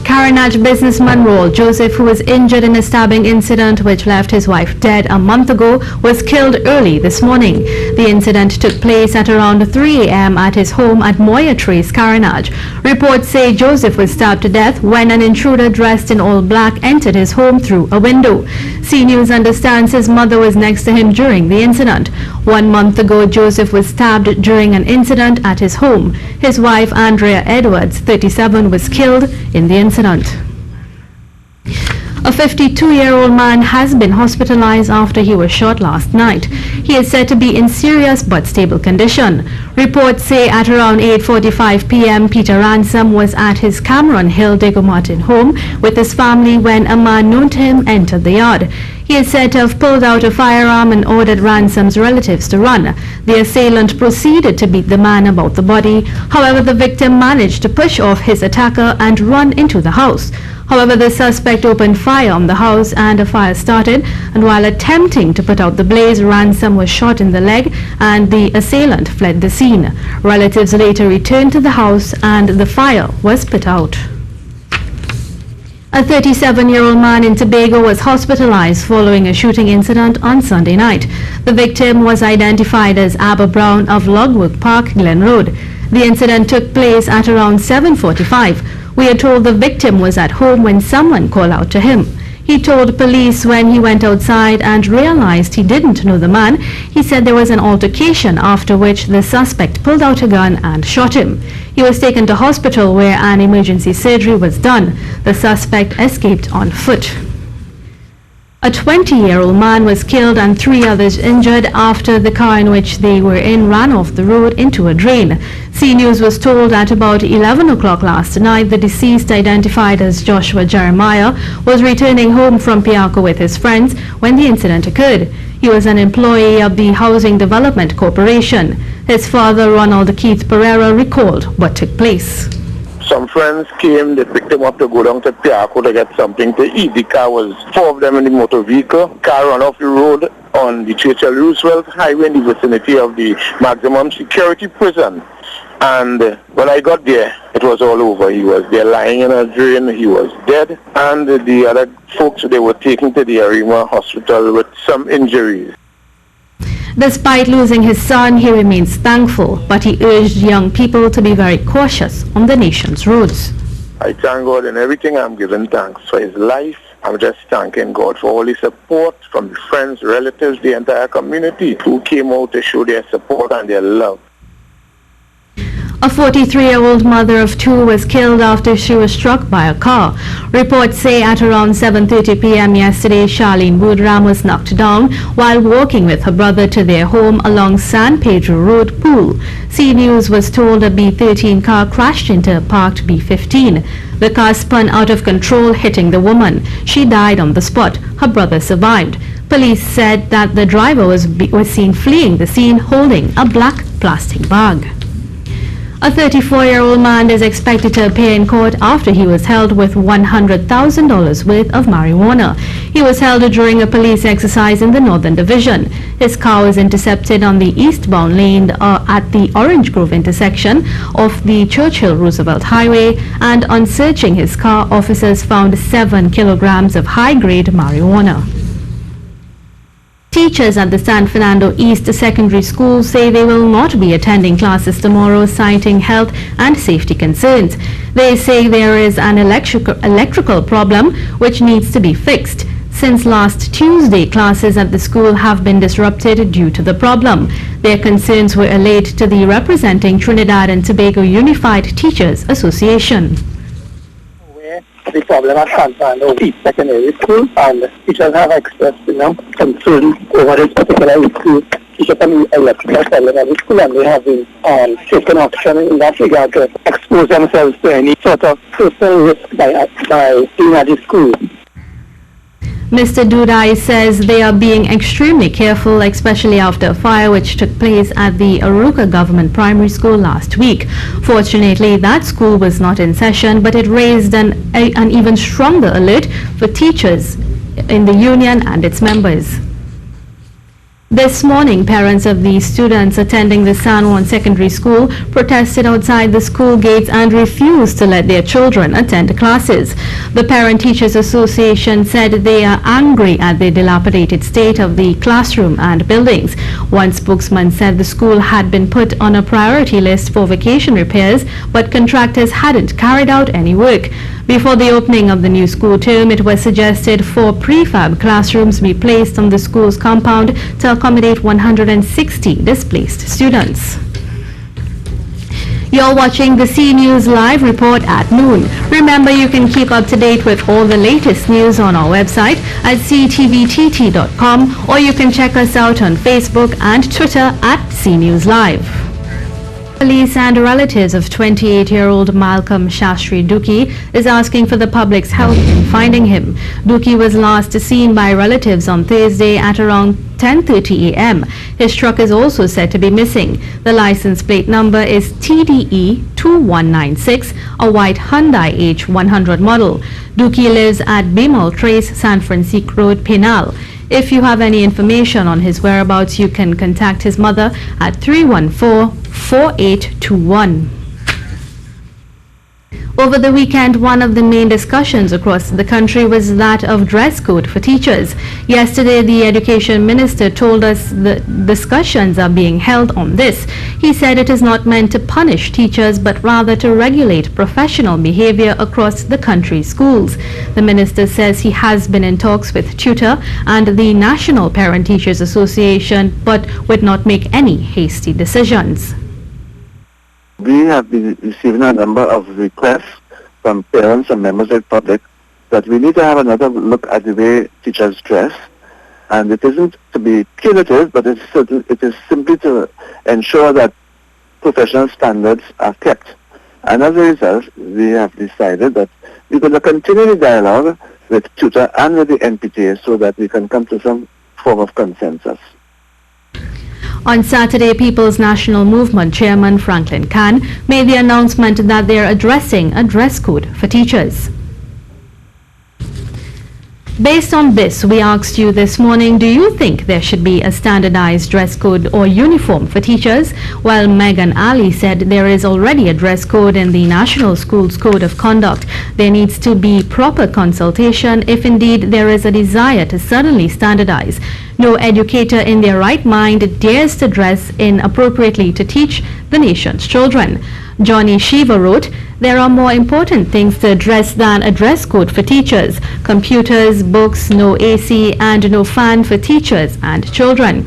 Carenage businessman Raul Joseph, who was injured in a stabbing incident which left his wife dead a month ago, was killed early this morning. The incident took place at around 3 a.m. at his home at Moya Trace, Carenage. Reports say Joseph was stabbed to death when an intruder dressed in all black entered his home through a window. C News understands his mother was next to him during the incident. 1 month ago, Joseph was stabbed during an incident at his home. His wife, Andrea Edwards, 37, was killed in the incident. A 52-year-old man has been hospitalized after he was shot last night. He is said to be in serious but stable condition. Reports say at around 8:45 p.m. Peter Ransom was at his Cameron Hill Diego Martin home with his family when a man known to him entered the yard. He is said to have pulled out a firearm and ordered Ransom's relatives to run. The assailant proceeded to beat the man about the body. However, the victim managed to push off his attacker and run into the house. However, the suspect opened fire on the house and a fire started, and while attempting to put out the blaze, Ransom was shot in the leg and the assailant fled the scene. Relatives later returned to the house and the fire was put out. A 37-year-old man in Tobago was hospitalized following a shooting incident on Sunday night. The victim was identified as Abba Brown of Logwood Park, Glen Road. The incident took place at around 7:45. We are told the victim was at home when someone called out to him. He told police when he went outside and realized he didn't know the man. He said there was an altercation, after which the suspect pulled out a gun and shot him. He was taken to hospital where an emergency surgery was done. The suspect escaped on foot. A 20-year-old man was killed and 3 others injured after the car in which they were in ran off the road into a drain. C News was told at about 11 o'clock last night the deceased, identified as Joshua Jeremiah, was returning home from Piarco with his friends when the incident occurred. He was an employee of the Housing Development Corporation. His father, Ronald Keith Pereira, recalled what took place. Some friends came, they picked him up to go down to Piarco to get something to eat. The car was 4 of them in the motor vehicle. Car ran off the road on the Churchill Roosevelt Highway in the vicinity of the maximum security prison. And when I got there, it was all over. He was there lying in a drain, he was dead. And the other folks, they were taken to the Arima hospital with some injuries. Despite losing his son, he remains thankful, but he urged young people to be very cautious on the nation's roads. I thank God in everything. I'm giving thanks for his life. I'm just thanking God for all the support from the friends, relatives, the entire community who came out to show their support and their love. A 43-year-old mother of 2 was killed after she was struck by a car. Reports say at around 7:30 p.m. yesterday, Charlene Woodram was knocked down while walking with her brother to their home along San Pedro Road, Pool. C News was told a B13 car crashed into a parked B15. The car spun out of control, hitting the woman. She died on the spot. Her brother survived. Police said that the driver was seen fleeing the scene holding a black plastic bag. A 34-year-old man is expected to appear in court after he was held with $100,000 worth of marijuana. He was held during a police exercise in the Northern Division. His car was intercepted on the eastbound lane at the Orange Grove intersection of the Churchill Roosevelt Highway, and on searching his car, officers found 7 kilograms of high-grade marijuana. Teachers at the San Fernando East Secondary School say they will not be attending classes tomorrow, citing health and safety concerns. They say there is an electrical problem which needs to be fixed. Since last Tuesday, classes at the school have been disrupted due to the problem. Their concerns were allayed to the representing Trinidad and Tobago Unified Teachers Association. The problem at San Fernando East Secondary School, and teachers have expressed, concern over this particular school. Teachers have an electrical problem at the school, and they have been taken action in that regard to expose themselves to any sort of personal risk by being at the school. Mr. Dudai says they are being extremely careful, especially after a fire which took place at the Aruka Government Primary School last week. Fortunately, that school was not in session, but it raised an even stronger alert for teachers in the union and its members. This morning, parents of the students attending the San Juan Secondary School protested outside the school gates and refused to let their children attend classes. The Parent Teachers Association said they are angry at the dilapidated state of the classroom and buildings. One spokesman said the school had been put on a priority list for vacation repairs, but contractors hadn't carried out any work. Before the opening of the new school term, it was suggested 4 prefab classrooms be placed on the school's compound to accommodate 160 displaced students. You're watching the C News Live report at noon. Remember, you can keep up to date with all the latest news on our website at ctvtt.com, or you can check us out on Facebook and Twitter at CNewsLive. Police and relatives of 28-year-old Malcolm Shastri Duki is asking for the public's help in finding him. Duki was last seen by relatives on Thursday at around 10:30 a.m. His truck is also said to be missing. The license plate number is TDE 2196, a white Hyundai H100 model. Duki lives at Bimal Trace, San Francisco Road, Pinal. If you have any information on his whereabouts, you can contact his mother at 314-4821. Over the weekend, one of the main discussions across the country was that of dress code for teachers. Yesterday, the Education Minister told us the discussions are being held on this. He said it is not meant to punish teachers, but rather to regulate professional behavior across the country's schools. The minister says he has been in talks with Tutor and the National Parent Teachers Association, but would not make any hasty decisions. We have been receiving a number of requests from parents and members of the public that we need to have another look at the way teachers dress. And it isn't to be punitive, but it is simply to ensure that professional standards are kept. And as a result, we have decided that we're going to continue the dialogue with Tutor and with the NPTA so that we can come to some form of consensus. On Saturday, People's National Movement Chairman Franklin Khan made the announcement that they are addressing a dress code for teachers. Based on this, we asked you this morning, do you think there should be a standardized dress code or uniform for teachers? While Megan Ali said there is already a dress code in the National Schools Code of Conduct, there needs to be proper consultation if indeed there is a desire to suddenly standardize. No educator in their right mind dares to dress inappropriately to teach the nation's children. Johnny Shiva wrote, there are more important things to address than a dress code for teachers. Computers, books, no AC and no fan for teachers and children.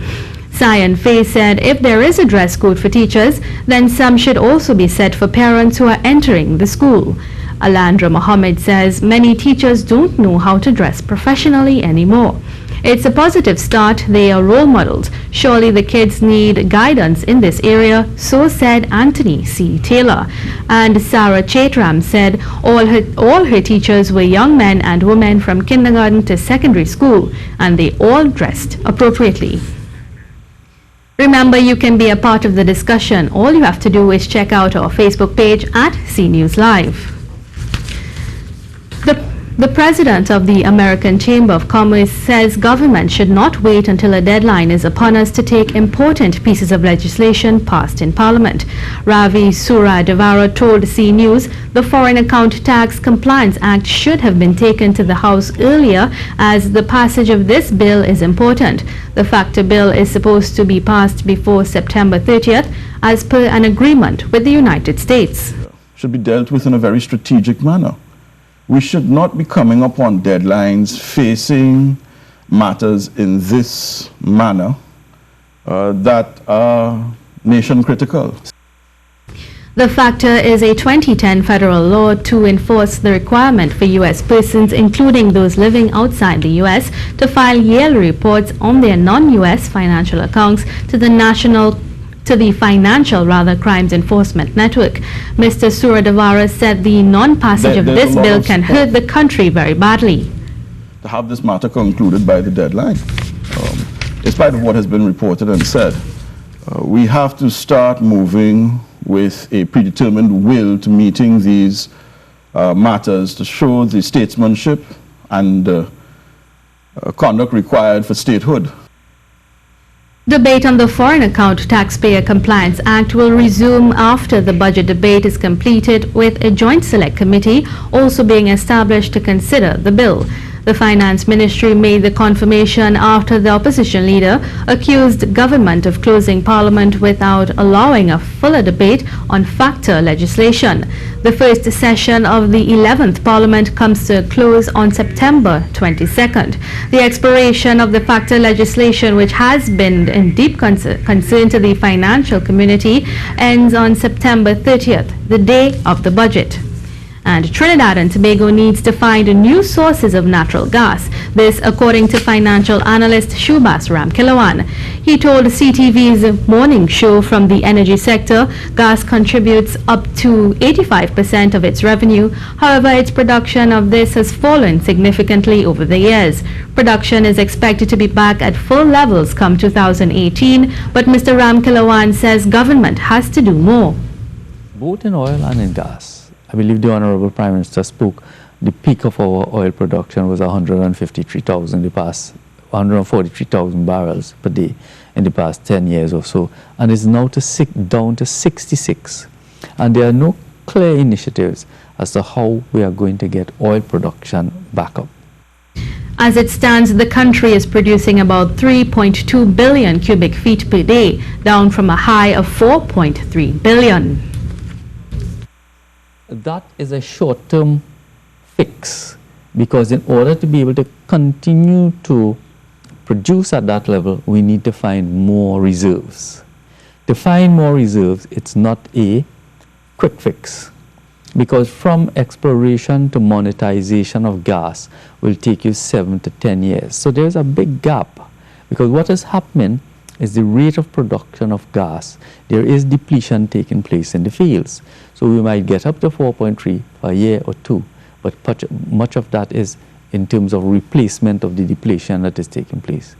Cyan Faye said if there is a dress code for teachers, then some should also be set for parents who are entering the school. Alandra Mohammed says many teachers don't know how to dress professionally anymore. It's a positive start. They are role models. Surely the kids need guidance in this area, so said Anthony C. Taylor. And Sarah Chaitram said all her teachers were young men and women from kindergarten to secondary school, and they all dressed appropriately. Remember, you can be a part of the discussion. All you have to do is check out our Facebook page at CNews Live. The president of the American Chamber of Commerce says government should not wait until a deadline is upon us to take important pieces of legislation passed in Parliament. Ravi Suradevara told C News the Foreign Account Tax Compliance Act should have been taken to the House earlier, as the passage of this bill is important. The FACTA bill is supposed to be passed before September 30th as per an agreement with the United States. Should be dealt with in a very strategic manner. We should not be coming upon deadlines facing matters in this manner that are nation critical. The FACTA is a 2010 federal law to enforce the requirement for U.S. persons, including those living outside the U.S., to file yearly reports on their non-U.S. financial accounts to the Financial Crimes Enforcement Network. Mr. Suradevara said the non-passage of this bill can hurt the country very badly. To have this matter concluded by the deadline, despite of what has been reported and said, we have to start moving with a predetermined will to meeting these matters to show the statesmanship and conduct required for statehood. Debate on the Foreign Account Taxpayer Compliance Act will resume after the budget debate is completed, with a joint select committee also being established to consider the bill. The Finance Ministry made the confirmation after the opposition leader accused government of closing Parliament without allowing a fuller debate on FACTA legislation. The first session of the 11th Parliament comes to a close on September 22nd. The expiration of the FACTA legislation, which has been in deep concern to the financial community, ends on September 30th, the day of the budget. And Trinidad and Tobago needs to find new sources of natural gas. This according to financial analyst Shubhas Ramkilawan. He told CTV's morning show from the energy sector, gas contributes up to 85% of its revenue. However, its production of this has fallen significantly over the years. Production is expected to be back at full levels come 2018, but Mr. Ramkilawan says government has to do more. Both in oil and in gas. I believe the Honorable Prime Minister spoke. The peak of our oil production was 143,000 the past 143,000 barrels per day in the past 10 years or so, and is now down to 66. And there are no clear initiatives as to how we are going to get oil production back up. As it stands, the country is producing about 3.2 billion cubic feet per day, down from a high of 4.3 billion. That is a short-term fix, because in order to be able to continue to produce at that level, we need to find more reserves. To find more reserves, it's not a quick fix, because from exploration to monetization of gas will take you 7 to 10 years. So there's a big gap, because what is happening is the rate of production of gas. There is depletion taking place in the fields. So we might get up to 4.3 for a year or two, but much of that is in terms of replacement of the depletion that is taking place.